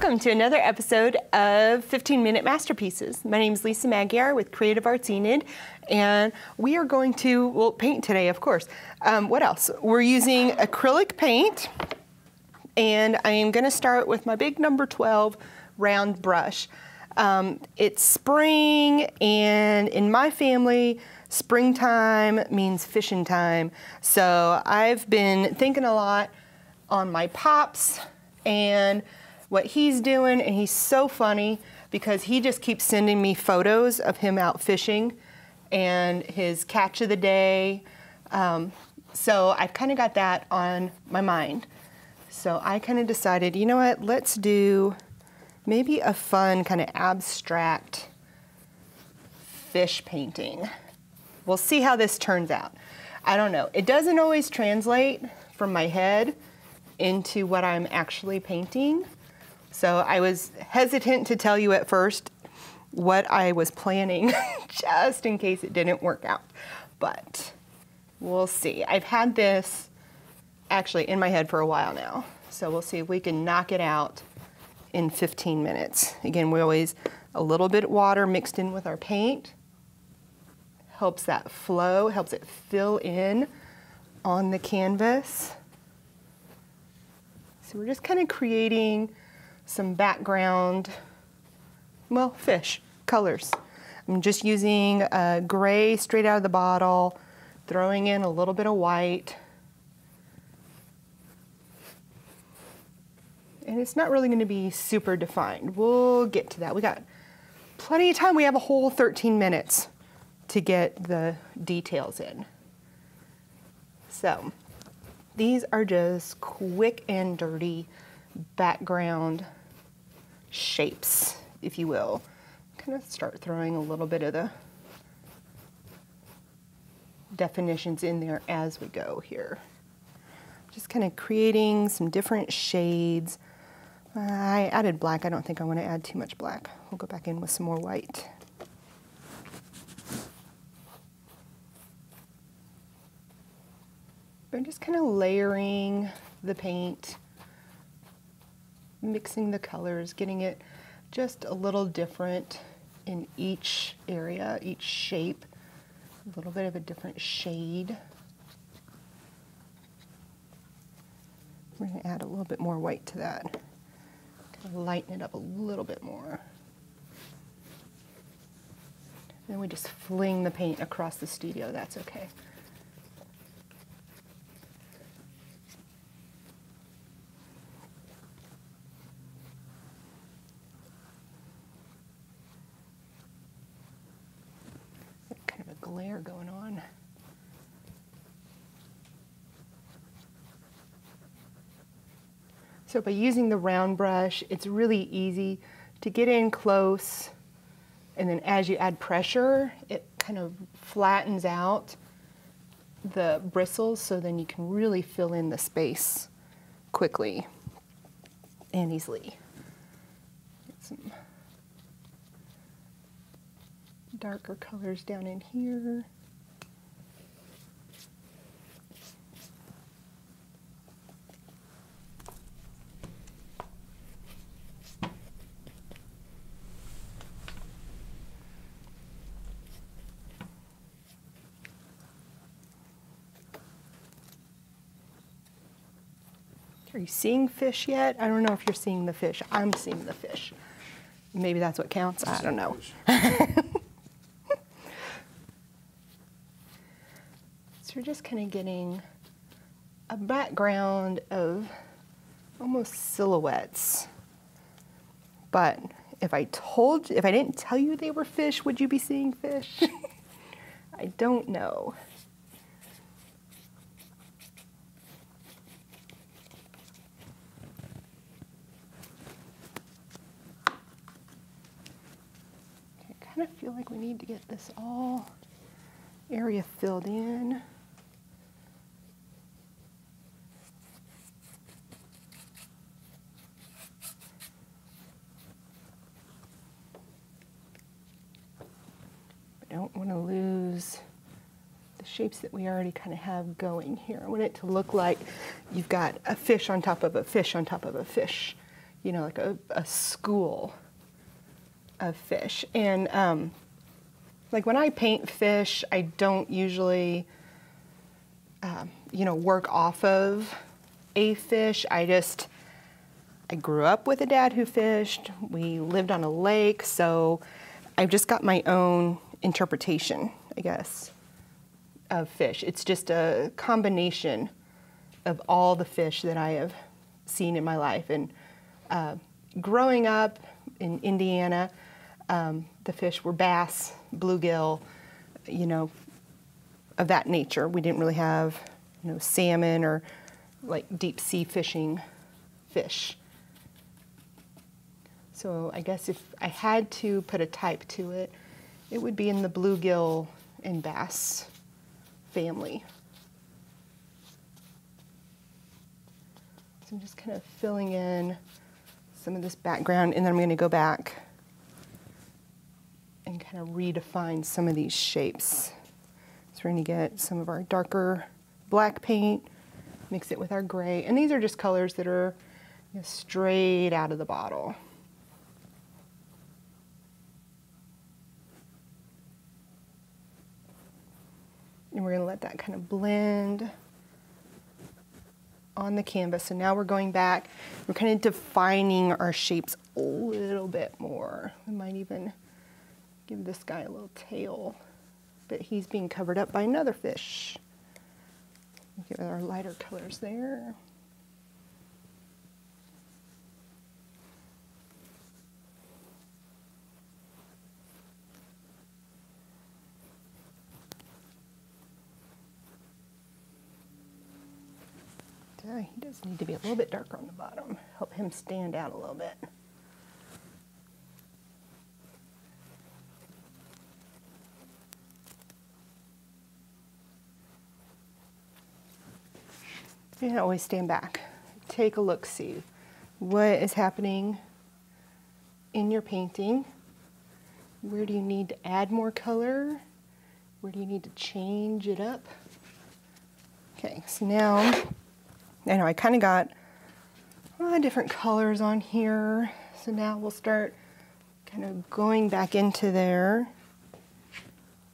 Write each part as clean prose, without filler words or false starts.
Welcome to another episode of 15-Minute Masterpieces. My name is Lisa Magyar with Creative Arts Enid, and we are going to, well, paint today, of course. What else? We're using acrylic paint, and I am going to start with my big number 12 round brush. It's spring, and in my family, springtime means fishing time. So I've been thinking a lot on my pops and what he's doing, and he's so funny because he just keeps sending me photos of him out fishing and his catch of the day. So I've kind of got that on my mind. So I kind of decided, you know what, let's do maybe a fun kind of abstract fish painting. We'll see how this turns out. I don't know. It doesn't always translate from my head into what I'm actually painting. So I was hesitant to tell you at first what I was planning just in case it didn't work out. But we'll see. I've had this actually in my head for a while now. So we'll see if we can knock it out in 15 minutes. Again, we always a little bit of water mixed in with our paint. Helps that flow, helps it fill in on the canvas. So we're just kind of creating some background, well, fish colors. I'm just using gray straight out of the bottle, throwing in a little bit of white. And it's not really going to be super defined. We'll get to that. We got plenty of time. We have a whole 13 minutes to get the details in. So these are just quick and dirty background shapes, if you will. Kind of start throwing a little bit of the definitions in there as we go here. Just kind of creating some different shades. I added black. I don't think I want to add too much black. We'll go back in with some more white. I'm just kind of layering the paint, mixing the colors, getting it just a little different in each area, each shape, a little bit of a different shade. We're going to add a little bit more white to that, kind of lighten it up a little bit more. Then we just fling the paint across the studio, that's okay. Glare going on. So by using the round brush, it's really easy to get in close, and then as you add pressure, it kind of flattens out the bristles, so then you can really fill in the space quickly and easily. Get some darker colors down in here. Are you seeing fish yet? I don't know if you're seeing the fish. I'm seeing the fish. Maybe that's what counts. I don't know. We're just kind of getting a background of almost silhouettes. But if I didn't tell you they were fish, would you be seeing fish? I don't know. I kind of feel like we need to get this all area filled in. I don't want to lose the shapes that we already kind of have going here. I want it to look like you've got a fish on top of a fish on top of a fish. you know, like a school of fish. And like when I paint fish, I don't usually, you know, work off of a fish. I grew up with a dad who fished. We lived on a lake, so I've just got my own interpretation, I guess, of fish. It's just a combination of all the fish that I have seen in my life. And growing up in Indiana, the fish were bass, bluegill, you know, of that nature. We didn't really have, you know, salmon or like deep sea fishing fish. So I guess if I had to put a type to it, it would be in the bluegill and bass family. So I'm just kind of filling in some of this background, and then I'm going to go back and kind of redefine some of these shapes. So we're going to get some of our darker black paint, mix it with our gray, and these are just colors that are, you know, straight out of the bottle. And we're going to let that kind of blend on the canvas. So now we're going back, we're kind of defining our shapes a little bit more. We might even give this guy a little tail, but he's being covered up by another fish. Give it our lighter colors there. He does need to be a little bit darker on the bottom, help him stand out a little bit. You can always stand back, take a look, see what is happening in your painting. Where do you need to add more color? Where do you need to change it up? Okay, so now, I know I kind of got a lot of different colors on here. So now we'll start kind of going back into there.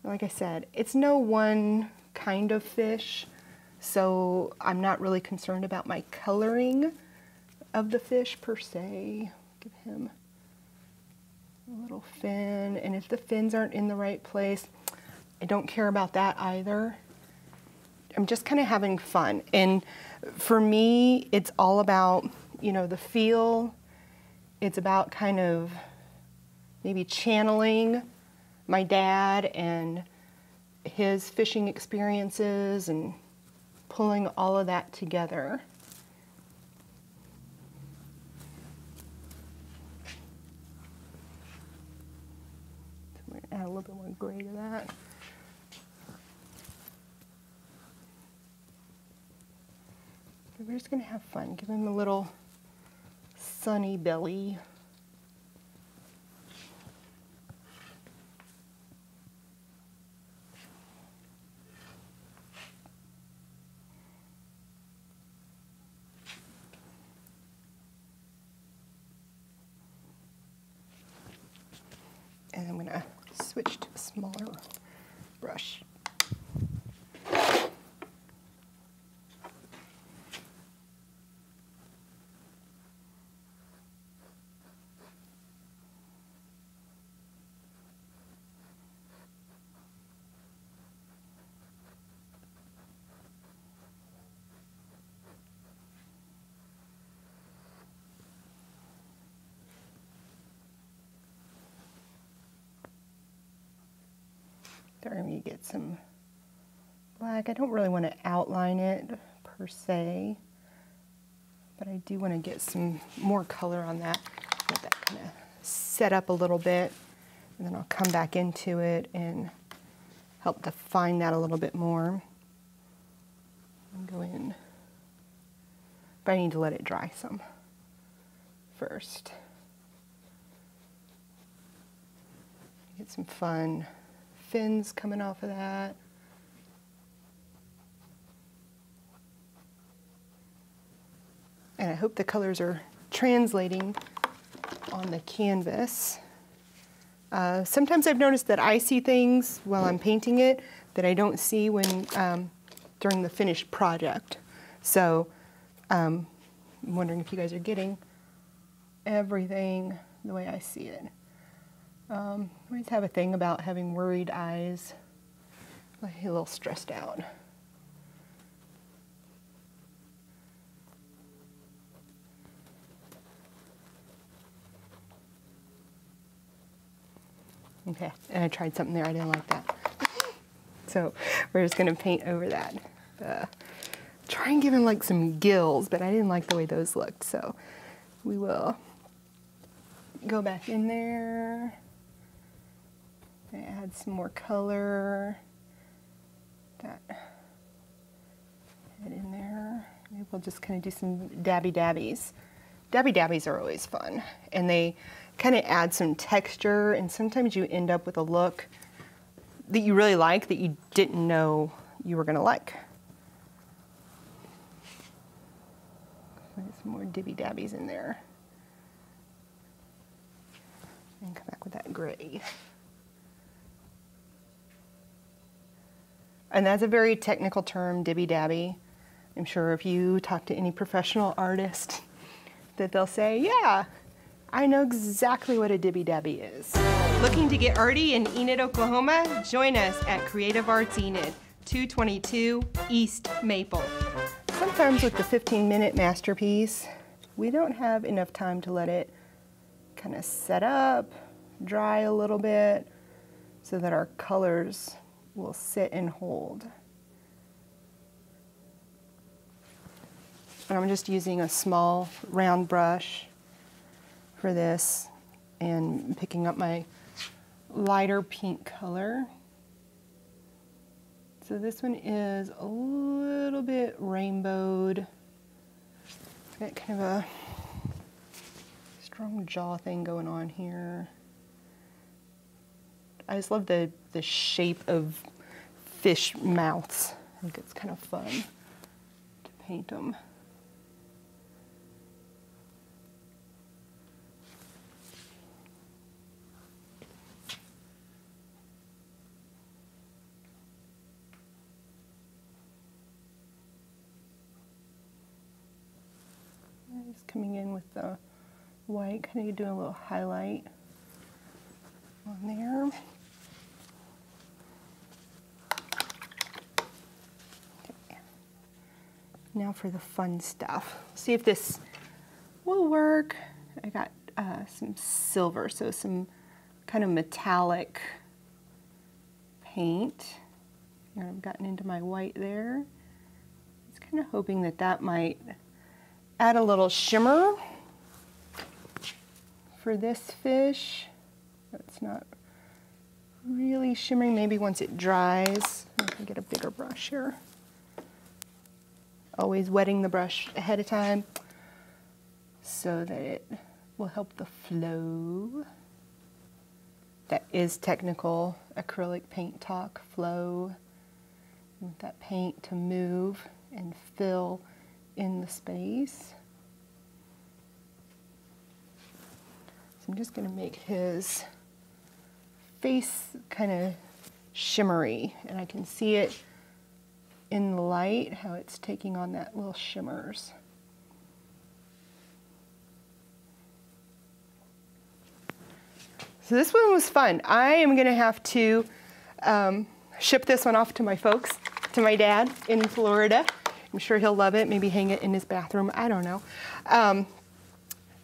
Like I said, it's no one kind of fish, so I'm not really concerned about my coloring of the fish per se. Give him a little fin, and if the fins aren't in the right place, I don't care about that either. I'm just kind of having fun. And for me, it's all about, you know, the feel. It's about kind of maybe channeling my dad and his fishing experiences and pulling all of that together. So we're gonna add a little bit more gray to that. We're just going to have fun. Give him a little sunny belly. And I'm going to switch to a smaller brush. Starting to get some black. I don't really want to outline it per se, but I do want to get some more color on that. Let that kind of set up a little bit, and then I'll come back into it and help define that a little bit more. And go in, but I need to let it dry some first. Get some fun fins coming off of that. And I hope the colors are translating on the canvas. Sometimes I've noticed that I see things while I'm painting it that I don't see when during the finished project. So I'm wondering if you guys are getting everything the way I see it. I always have a thing about having worried eyes, like a little stressed out. Okay, and I tried something there, I didn't like that. So we're just gonna paint over that. Try and give him like some gills, but I didn't like the way those looked, so we will go back in there and add some more color. That head in there. Maybe we'll just kind of do some dabby dabbies. Dabby dabbies are always fun, and they kind of add some texture, and sometimes you end up with a look that you really like that you didn't know you were gonna like. Some more dibby dabbies in there. And come back with that gray. And that's a very technical term, dibby dabby. I'm sure if you talk to any professional artist that they'll say, yeah, I know exactly what a dibby dabby is. Looking to get arty in Enid, Oklahoma? Join us at Creative Arts Enid, 222 East Maple. Sometimes with the 15-minute masterpiece, we don't have enough time to let it kind of set up, dry a little bit, so that our colors will sit and hold. And I'm just using a small round brush for this and picking up my lighter pink color. So this one is a little bit rainbowed. It's got kind of a strong jaw thing going on here. I just love the shape of fish mouths. I think it's kind of fun to paint them. Just coming in with the white, kind of doing a little highlight on there. Okay. Now for the fun stuff. See if this will work. I got some silver, so some kind of metallic paint. And I've gotten into my white there. Just kind of hoping that that might add a little shimmer for this fish. It's not really shimmering. Maybe once it dries, I can get a bigger brush here. Always wetting the brush ahead of time so that it will help the flow. That is technical acrylic paint talk, flow. You want that paint to move and fill in the space. So I'm just going to make his face kind of shimmery, and I can see it in the light, how it's taking on that little shimmers. So this one was fun. I am going to have to ship this one off to my folks, to my dad in Florida. I'm sure he'll love it, maybe hang it in his bathroom, I don't know.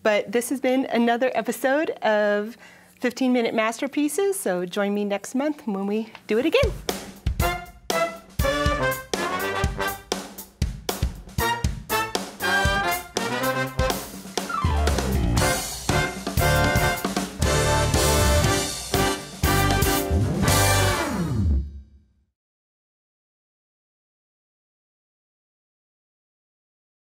But this has been another episode of 15-Minute Masterpieces, so join me next month when we do it again.